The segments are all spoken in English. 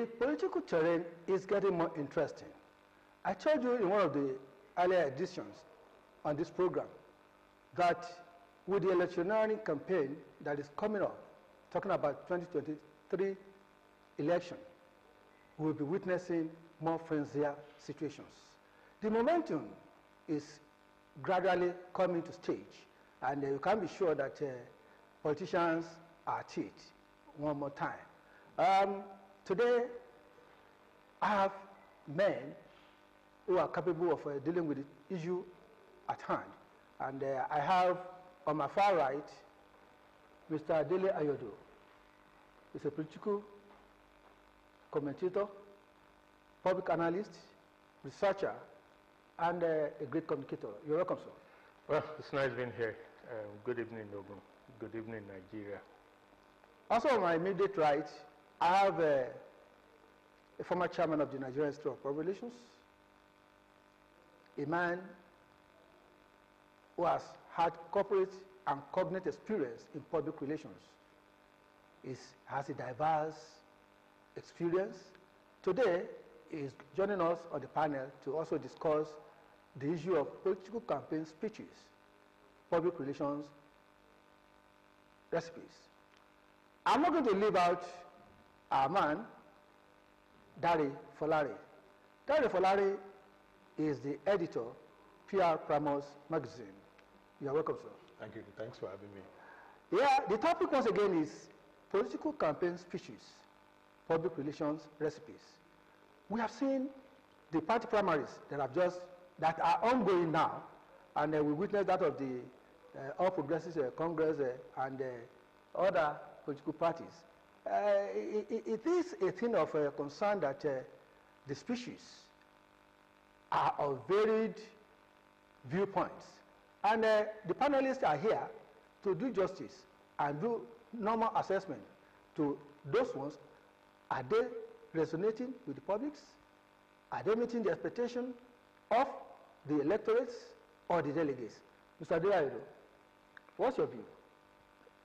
The political terrain is getting more interesting. I told you in one of the earlier editions on this program that with the electioneering campaign that is coming up, talking about 2023 election, we will be witnessing more frenzier situations. The momentum is gradually coming to stage, and you can be sure that politicians are at it one more time. Today, I have men who are capable of dealing with the issue at hand. And I have on my far right, Mr. Dele Ayodo. He's a political commentator, public analyst, researcher, and a great communicator. You're welcome, sir. Well, it's nice being here. Good evening, Ogun. Good evening, Nigeria. Also on my immediate right, I have a former chairman of the Nigerian Institute of Public Relations, a man who has had corporate and cognate experience in public relations. He has a diverse experience. Today, he is joining us on the panel to also discuss the issue of political campaign speeches, public relations recipes. I'm not going to leave out our man, Dele Folarin. Dele Folarin is the editor, Pr-Primus magazine. You are welcome, sir. Thank you. Thanks for having me. Yeah, the topic once again is political campaign speeches, public relations recipes. We have seen the party primaries that are ongoing now, and we witnessed that of the All Progressives Congress and other political parties. It is a thing of concern that the speeches are of varied viewpoints. And the panelists are here to do justice and do normal assessment to those ones. Are they resonating with the publics? Are they meeting the expectation of the electorates or the delegates? Mr. Dele, what's your view?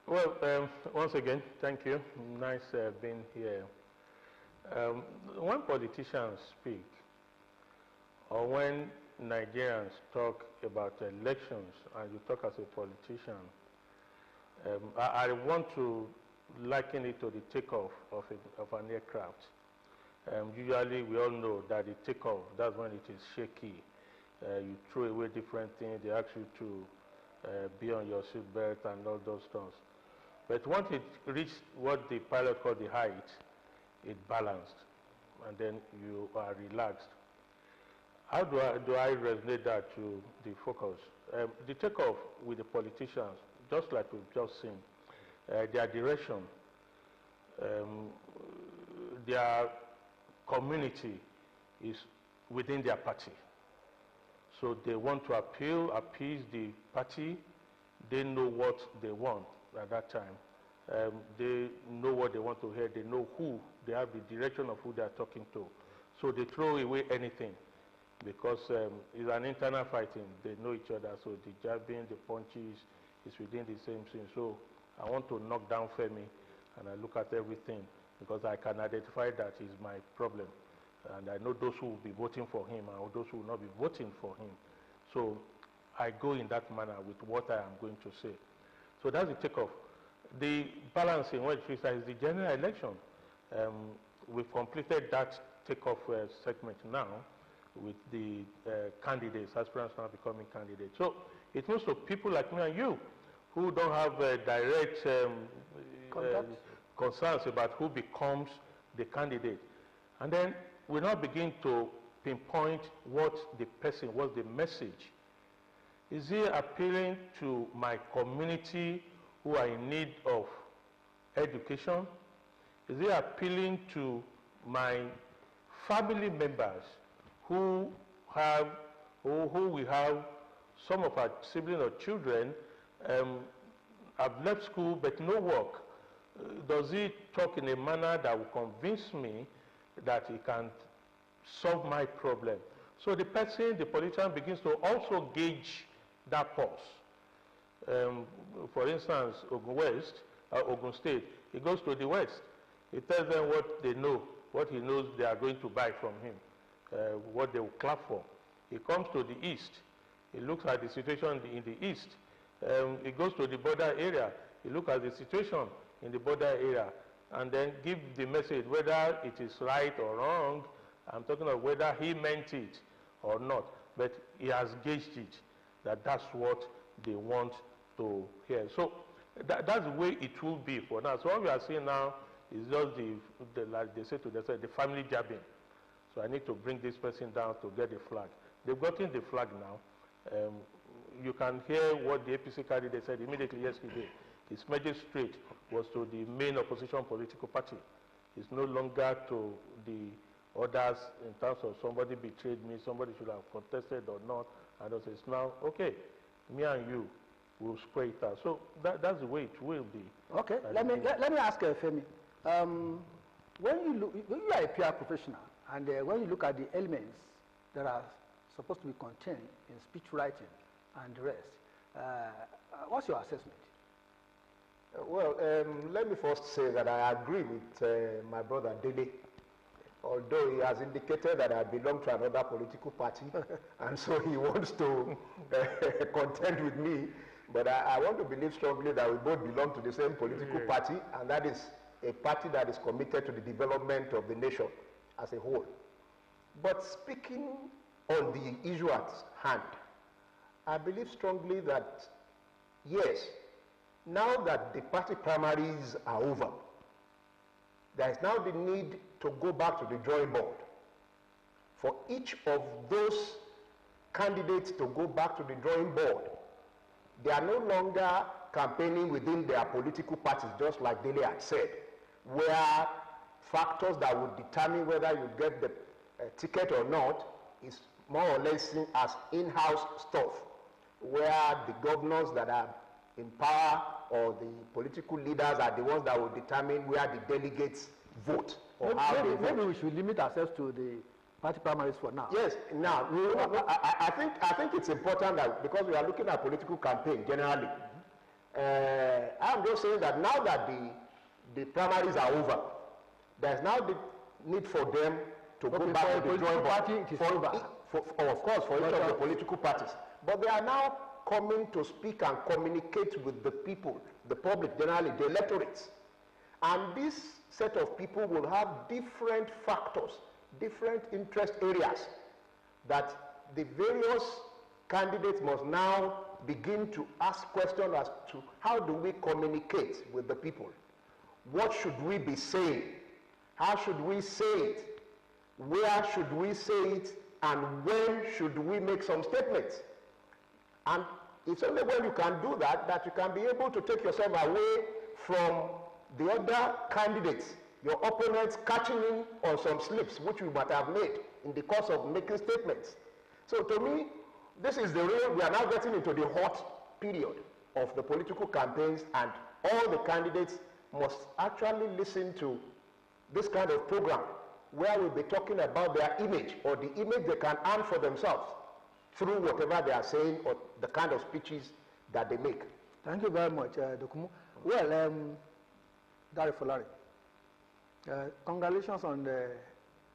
Well, once again, thank you. Nice being here. When politicians speak, or when Nigerians talk about elections, and you talk as a politician, I want to liken it to the takeoff of an aircraft. Usually, we all know that the takeoff, that's when it is shaky. You throw away different things. They ask you to be on your seatbelt and all those stuff. But once it reached what the pilot called the height, it balanced, and then you are relaxed. How do I resonate that to the focus? The takeoff with the politicians, just like we've just seen, their direction, their community is within their party. So they want to appease the party. They know what they want at that time. They know what they want to hear. They know who. They have the direction of who they are talking to. So they throw away anything because it's an internal fighting. They know each other. So the jabbing, the punches is within the same thing. So I want to knock down Femi, and I look at everything because I can identify that is my problem. And I know those who will be voting for him and those who will not be voting for him. So I go in that manner with what I am going to say. So that's the takeoff. The balancing, what it is the general election. We've completed that takeoff segment now with the candidates, aspirants now becoming candidates. So it means to people like me and you who don't have direct concerns about who becomes the candidate. And then we now begin to pinpoint what the person, what's the message. Is he appealing to my community who are in need of education? Is he appealing to my family members who we have, some of our siblings or children have left school but no work? Does he talk in a manner that will convince me that he can solve my problem? So the person, the politician, begins to also gauge that pulse. For instance, Ogun State, he goes to the West. He tells them what they know what he knows they are going to buy from him, what they will clap for. He comes to the east. He looks at the situation in the east. He goes to the border area. He looks at the situation in the border area and then give the message whether it is right or wrong. I'm talking of whether he meant it or not. But he has gauged it, that that's what they want to hear. So that's the way it will be for now. So what we are seeing now is just like they say to themselves, the family jabbing. So I need to bring this person down to get the flag. They've gotten the flag now. You can hear what the APC candidate said immediately yesterday. His magistrate was to the main opposition political party. It's no longer to the others in terms of somebody betrayed me, somebody should have contested or not. And also it's now, okay, me and you will square it out. So that's the way it will be. Okay, let me ask Femi. When you are a PR professional, and when you look at the elements that are supposed to be contained in speech writing and the rest, what's your assessment? Well, let me first say that I agree with my brother Dele, although he has indicated that I belong to another political party, and so he wants to contend with me. But I want to believe strongly that we both belong to the same political party, and that is a party that is committed to the development of the nation as a whole. But speaking on the issue at hand, I believe strongly that, yes, now that the party primaries are over, there is now the need to go back to the drawing board for each of those candidates to go back to the drawing board. They are no longer campaigning within their political parties, just like Dele had said, where factors that would determine whether you get the ticket or not is more or less seen as in-house stuff, where the governors that are in power or the political leaders are the ones that will determine where the delegates vote or maybe we should limit ourselves to the party primaries for now. Yes, now, I think it's important that because we are looking at political campaign generally, I'm just saying that now that the primaries are over, there's now the need for them to go back to the drawing board. Of course, for each of the political parties. But they are now coming to speak and communicate with the people, the public generally, the electorates. And this set of people will have different factors, different interest areas that the various candidates must now begin to ask questions as to how do we communicate with the people? What should we be saying? How should we say it? Where should we say it? And when should we make some statements? And it's only when you can do that that you can be able to take yourself away from the other candidates, your opponents catching in on some slips which you might have made in the course of making statements. So to me, this is the real, we are now getting into the hot period of the political campaigns, and all the candidates must actually listen to this kind of program where we'll be talking about their image or the image they can earn for themselves through whatever they are saying or the kind of speeches that they make. Thank you very much, Dokunmu. Well, Dele Folarin, congratulations on the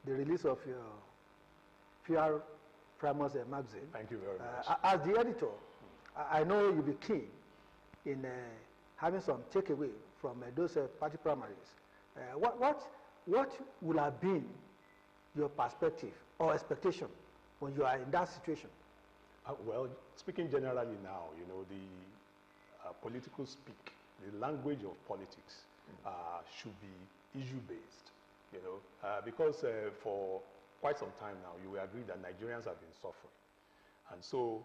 release of your Pr-Primus magazine. Thank you very much. As the editor, I know you'll be keen in having some takeaway from those party primaries. What would have been your perspective or expectation when you are in that situation? Well, speaking generally now, you know, the political speak, the language of politics should be issue-based, you know, because for quite some time now, you will agree that Nigerians have been suffering. And so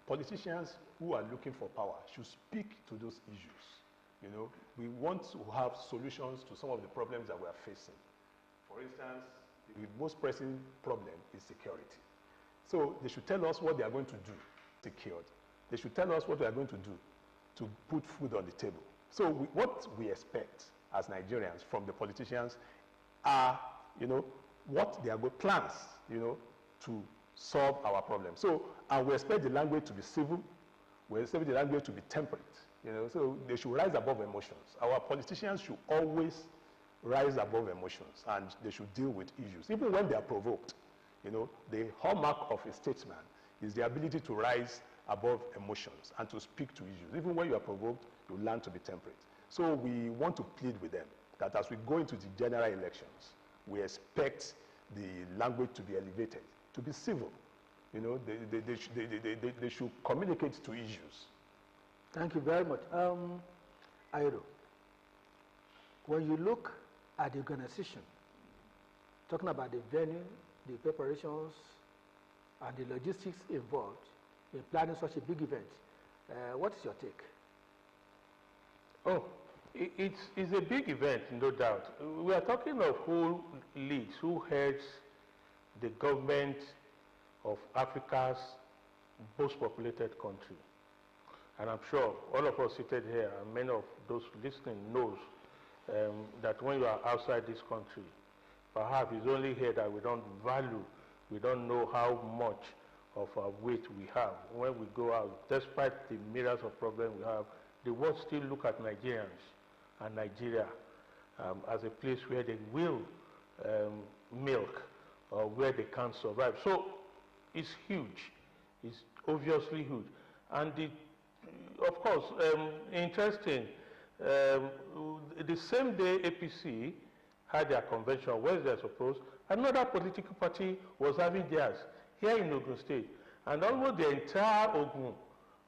politicians who are looking for power should speak to those issues. You know, we want to have solutions to some of the problems that we are facing. For instance, the most pressing problem is security. So they should tell us what they are going to do, secured. They should tell us what they are going to do to put food on the table. So what we expect as Nigerians from the politicians are, you know, what they are good plans, you know, to solve our problems. So, and we expect the language to be civil. We expect the language to be temperate. You know, so they should rise above emotions. Our politicians should always rise above emotions and they should deal with issues, even when they are provoked. You know, the hallmark of a statesman is the ability to rise above emotions and to speak to issues. Even when you are provoked, you learn to be temperate. So we want to plead with them that as we go into the general elections, we expect the language to be elevated, to be civil. You know, they should communicate to issues. Thank you very much. Ayodo, when you look at the organization, talking about the venue, the preparations, and the logistics involved in planning such a big event, what is your take? Oh, it's a big event, no doubt. We are talking of who leads, who heads the government of Africa's most populated country. And I'm sure all of us seated here and many of those listening knows that when you are outside this country, perhaps it's only here that we don't value, we don't know how much of our weight we have. When we go out, despite the myriads of problems we have, the world still look at Nigerians and Nigeria as a place where they will milk or where they can survive. So it's huge. It's obviously huge. And of course, interesting, the same day APC had their convention, Wednesday I suppose, another political party was having theirs here in Ogun State. And almost the entire Ogun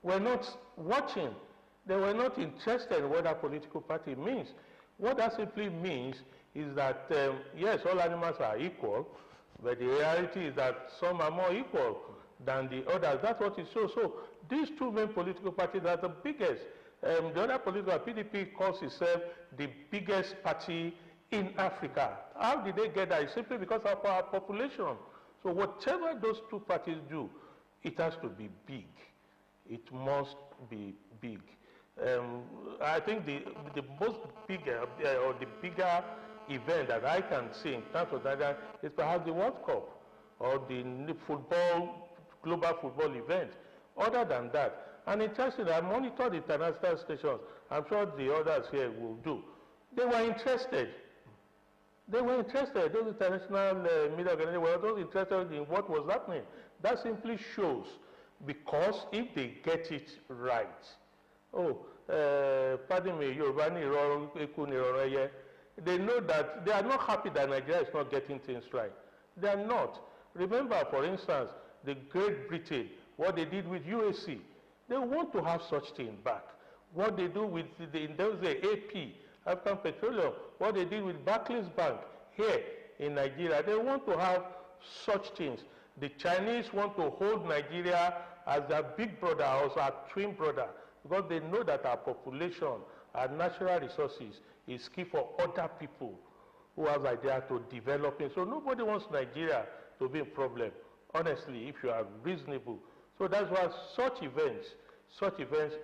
were not watching. They were not interested in what that political party means. What that simply means is that, yes, all animals are equal, but the reality is that some are more equal than the others. That's what it shows. So these two main political parties are the biggest. The other political, PDP, calls itself the biggest party in Africa. How did they get that? It's simply because of our population. So whatever those two parties do, it has to be big. It must be big. I think the most bigger or the bigger event that I can see in terms of that is perhaps the World Cup or the global football event. Other than that, and interesting, I monitored the international stations. I'm sure the others here will do. They were interested. They were interested. Those international media organizations were also interested in what was happening. That simply shows, because if they get it right, pardon me, they know that they are not happy that Nigeria is not getting things right. They are not. Remember, for instance, the Great Britain, what they did with UAC. They want to have such thing back. What they do with the AP, African Petroleum, what they did with Barclays Bank here in Nigeria, they want to have such things. The Chinese want to hold Nigeria as their big brother, also our twin brother, because they know that our population, our natural resources is key for other people who have idea to developing. So nobody wants Nigeria to be a problem, honestly, if you are reasonable. So that's why such events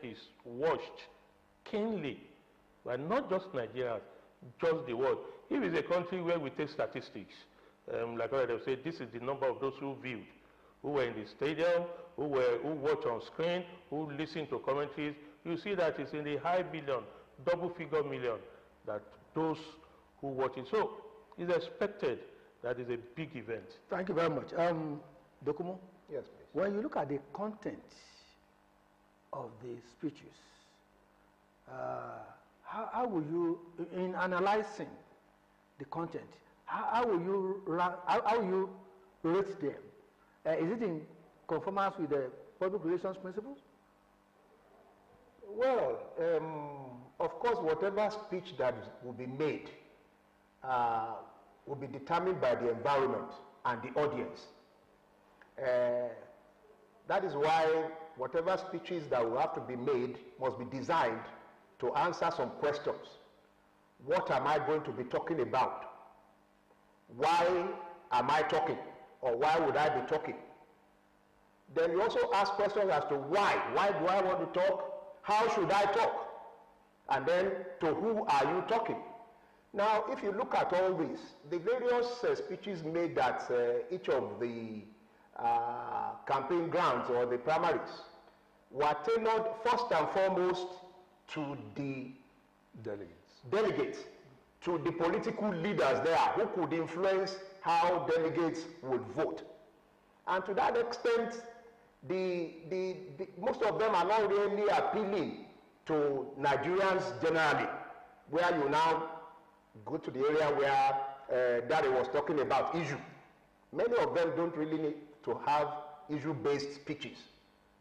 is watched keenly by not just Nigerians, just the world. If it's a country where we take statistics, like I said, this is the number of those who viewed, who were in the stadium, who watch on screen, who listen to commentaries, you see that it's in the high million, double figure million, that those who watch it. So it's expected that it's a big event. Thank you very much. Dokunmu? Yes, please. When you look at the content of the speeches, how will you, in analyzing the content, how will you rate them? Is it in conformance with the public relations principles? Well, of course, whatever speech that will be made will be determined by the environment and the audience. That is why whatever speeches that will have to be made must be designed to answer some questions. What am I going to be talking about? Why am I talking? Or why would I be talking? Then you also ask questions as to why. Why do I want to talk? How should I talk? And then to who are you talking? Now, if you look at all this, the various speeches made at each of the campaign grounds or the primaries were tailored first and foremost to the delegates. to the political leaders there who could influence how delegates would vote. And to that extent, most of them are not really appealing to Nigerians generally, where you now go to the area where Dele was talking about issue. Many of them don't really need to have issue-based speeches.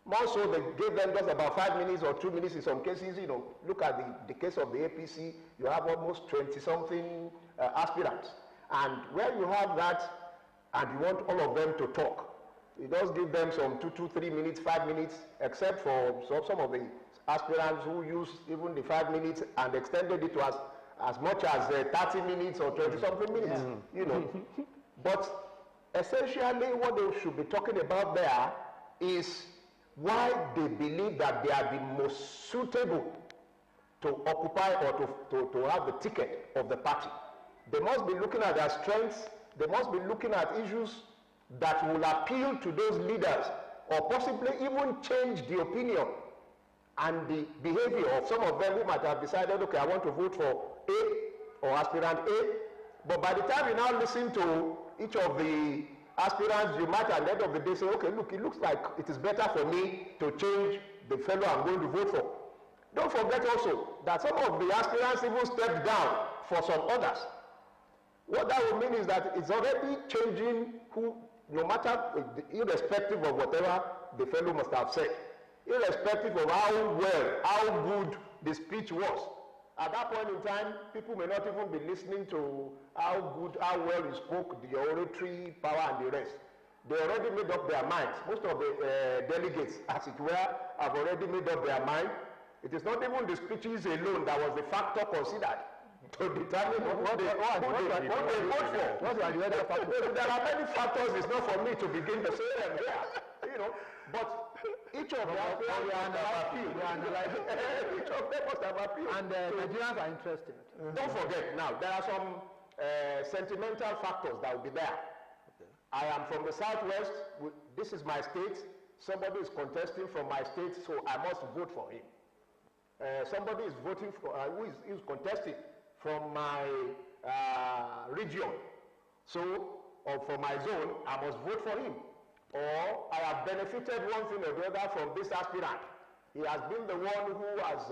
More so, they gave them just about 5 minutes or 2 minutes in some cases. You know, look at the case of the APC, you have almost 20-something aspirants. And where you have that, and you want all of them to talk, you just give them some 2, 3 minutes, 5 minutes, except for some of the aspirants who use even the 5 minutes and extended it to as much as 30 minutes or 20-something minutes, you know. But essentially what they should be talking about there is why they believe that they are the most suitable to occupy or to have the ticket of the party. They must be looking at their strengths. They must be looking at issues that will appeal to those leaders or possibly even change the opinion and the behavior of some of them who might have decided, okay, I want to vote for A or aspirant A. But by the time you now listen to each of the aspirants, you might at the end of the day say, okay, look, it looks like it is better for me to change the fellow I'm going to vote for. Don't forget also that some of the aspirants even stepped down for some others. What that would mean is that it's already changing who, no matter, irrespective of whatever the fellow must have said, irrespective of how good the speech was. At that point in time, people may not even be listening to how well he spoke, the oratory power and the rest. They already made up their minds. Most of the delegates, as it were, have already made up their mind. It is not even the speeches alone that was the factor considered to determine what they vote for. What are the other factors? There are many factors. It's not for me to begin to say them here, you know. But each of them must have appeal. And Nigerians are interested. Don't forget now, there are some sentimental factors that will be there. Okay. I am from the Southwest. This is my state. Somebody is contesting from my state, so I must vote for him. Somebody is voting for, who is contesting from my region. So, or from my zone, I must vote for him. Or I have benefited one thing or the other from this aspirant. He has been the one who has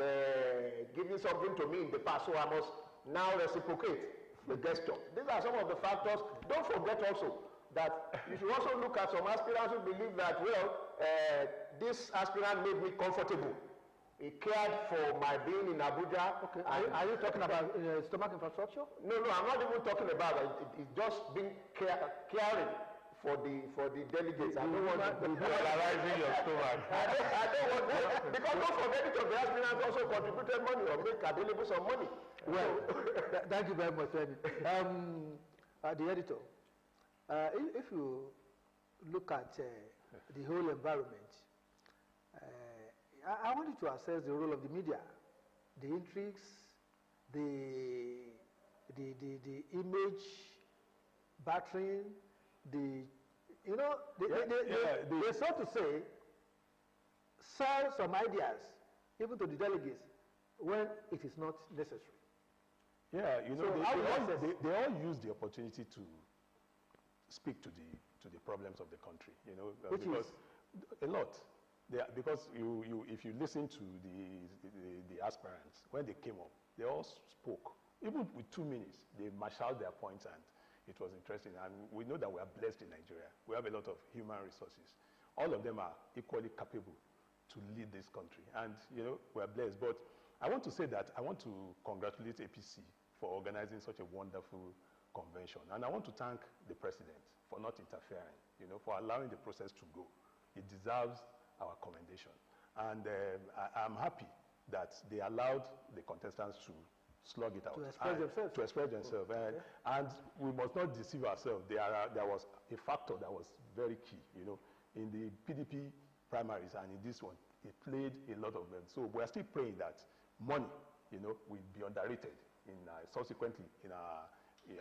given something to me in the past, so I must now reciprocate the gesture. These are some of the factors. Don't forget also that you should also look at some aspirants who believe that, well, this aspirant made me comfortable. He cared for my being in Abuja. Okay. Are you talking about stomach infrastructure? No, I'm not even talking about it. It's just being caring for the delegates. I don't want to be polarizing your stomach. I don't want to, because don't forget each of the aspirants also contributed money or make available some money. Well, thank you very much, Femi. The editor, if you look at the whole environment, I want you to assess the role of the media, the intrigues, the image battering, they so to say, sell some ideas, even to the delegates, when it is not necessary. Yeah, you know, So they all use the opportunity to speak to the problems of the country, you know, because a lot. Because if you listen to the aspirants, when they came up, they all spoke. Even with 2 minutes, they marshaled their points, and it was interesting. And we know that we are blessed in Nigeria. We have a lot of human resources. All of them are equally capable to lead this country. And, you know, we are blessed. But I want to say that I want to congratulate APC for organizing such a wonderful convention. And I want to thank the president for not interfering, you know, for allowing the process to go. It deserves our commendation. And I'm happy that they allowed the contestants to slug it out. To express themselves. And we must not deceive ourselves. There was a factor that was very key, you know, in the PDP primaries and in this one. It played a lot of them. So we're still praying that money, you know, will be underrated subsequently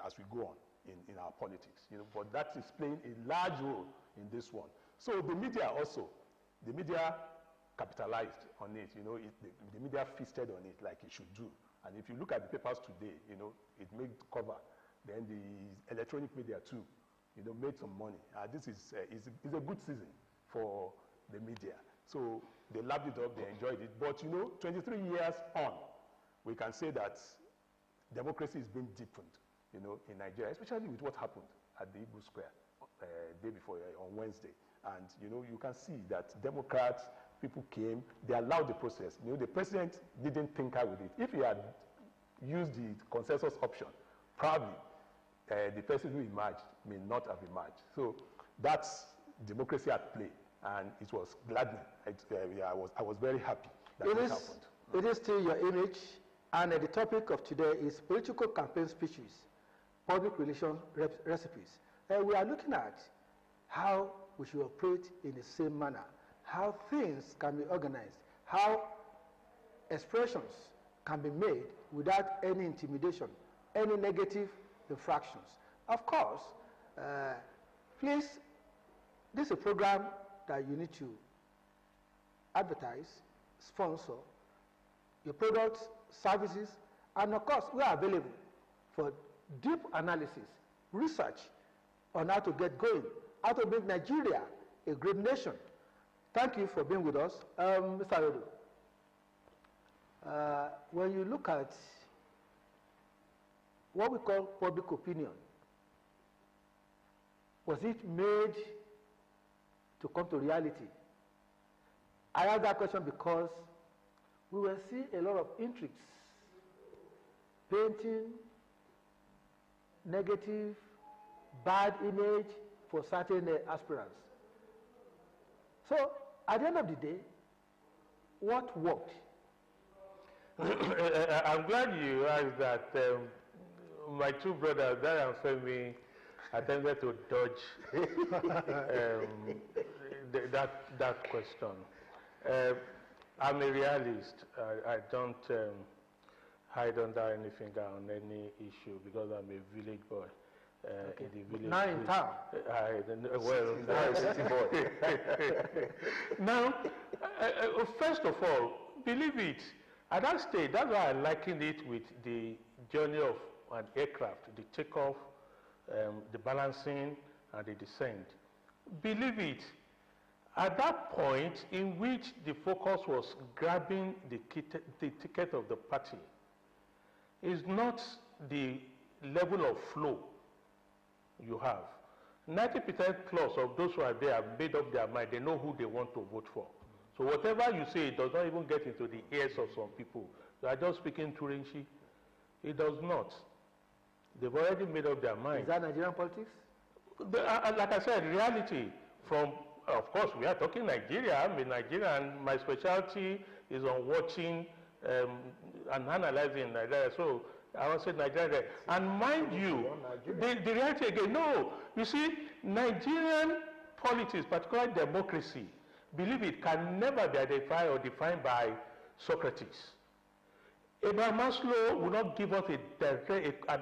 as we go on in our politics. You know, but that is playing a large role in this one. So the media also, the media capitalized on it. You know, the media feasted on it like it should do. And if you look at the papers today, you know, it made cover. Then the electronic media too, you know, made some money. This is a good season for the media. So they lapped it up, they enjoyed it. But you know, 23 years on, we can say that democracy is being deepened, you know, in Nigeria, especially with what happened at the Igbo Square day before on Wednesday. And you know, you can see that Democrats, people came, they allowed the process. You know, the president didn't tinker with it. If he had used the consensus option, probably the person who emerged may not have emerged. So that's democracy at play, and it was gladdening. I was very happy that it happened. It is still your image, and the topic of today is political campaign speeches, public relations recipes. We are looking at how we should operate in the same manner, how things can be organized, how expressions can be made without any intimidation, any negative infractions. Of course, please, this is a program that you need to advertise, sponsor your products, services, and of course, we are available for deep analysis, research on how to get going, how to make Nigeria a great nation. Thank you for being with us. Mr. Ayodo, when you look at what we call public opinion, was it made to come to reality? I ask that question because we will see a lot of intrigues, painting negative, bad image for certain aspirants. So, at the end of the day, what worked? I'm glad you asked that. My two brothers, Dele and Femi, attempted to dodge that question. I'm a realist. I don't hide under anything on any issue because I'm a village boy. Okay. In the village. Now in town. City boy. Now, first of all, believe it, at that stage, that's why I likened it with the journey of an aircraft, the takeoff, the balancing, and the descent. Believe it, at that point in which the focus was grabbing the ticket of the party, is not the level of flow you have. 90% plus of those who are there have made up their mind. They know who they want to vote for. So whatever you say, it does not even get into the ears of some people. You are just speaking Turinchi. It does not. They've already made up their mind. Is that Nigerian politics? Like I said, reality from, of course, we are talking Nigeria. I'm a Nigerian, and my specialty is on watching and analyzing Nigeria. So I want to say Nigeria. And mind you, the reality again, no. You see, Nigerian politics, particularly democracy, believe it, can never be identified or defined by Socrates. Abraham Maslow will not give us an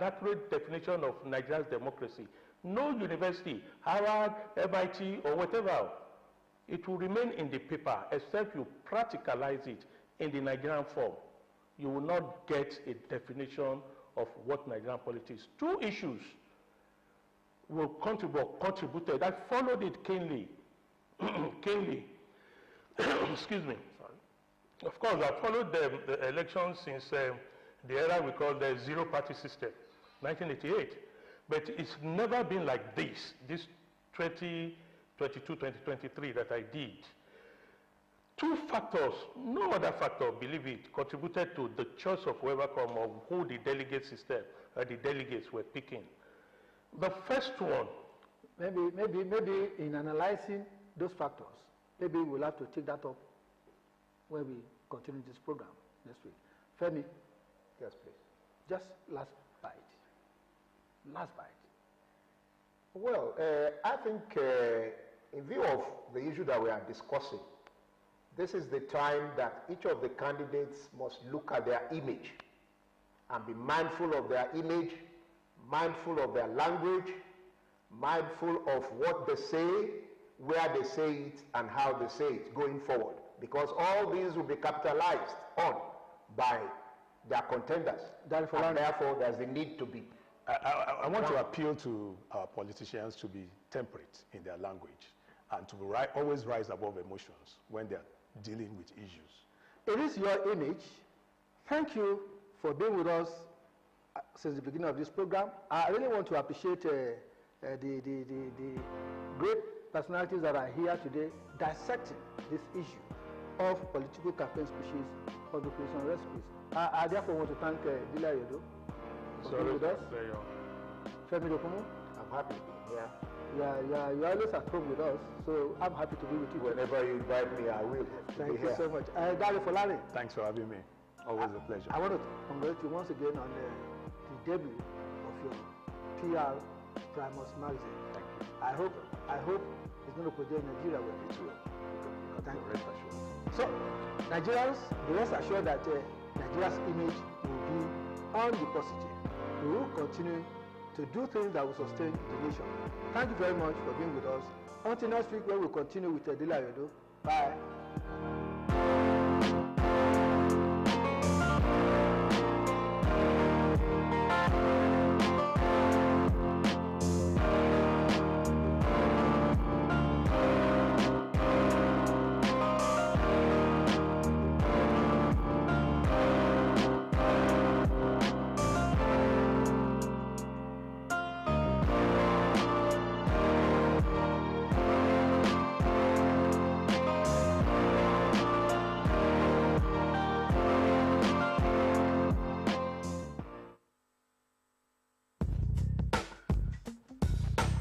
accurate definition of Nigeria's democracy. No university, Harvard, MIT, or whatever, it will remain in the paper except you practicalize it in the Nigerian form. You will not get a definition of what Nigerian politics. Two issues will contributed that followed it keenly. Excuse me. Sorry. Of course, I followed the elections since the era we call the zero-party system, 1988. But it's never been like this 2022, 2023 that I did. Two factors, no other factor, believe it, contributed to the choice of whoever come of who the delegate system, the delegates were picking. The first one. Maybe in analyzing those factors, maybe we'll have to take that up when we continue this program next week. Femi. Yes, please. Just last bite. Last bite. Well, I think in view of the issue that we are discussing, this is the time that each of the candidates must look at their image and be mindful of their image, mindful of their language, mindful of what they say, where they say it, and how they say it going forward. because all these will be capitalized on by their contenders. And therefore, there's a need to be. I want to appeal to our politicians to be temperate in their language and to always rise above emotions when they're dealing with issues. It is your image. Thank you for being with us since the beginning of this program. I really want to appreciate the great personalities that are here today dissecting this issue of political campaign species, public relation recipes. I therefore want to thank Dele Ayodo for being with us. Femi Dokunmu, I'm happy to be here. You're always at home with us, so I'm happy to be with you. Whenever you invite me, I will. Thank you so much. Dele, Folarin. Thanks for having me. Always a pleasure. I want to congratulate you once again on the debut of your Pr-Primus magazine. Thank you. I hope it's going to project Nigeria well. It will. Thank you. Rest assured. So, Nigerians, be rest assured that Nigeria's image will be on the positive. We will continue to do things that will sustain the nation. Thank you very much for being with us. Until next week, when we continue with Dele Ayodo. Bye.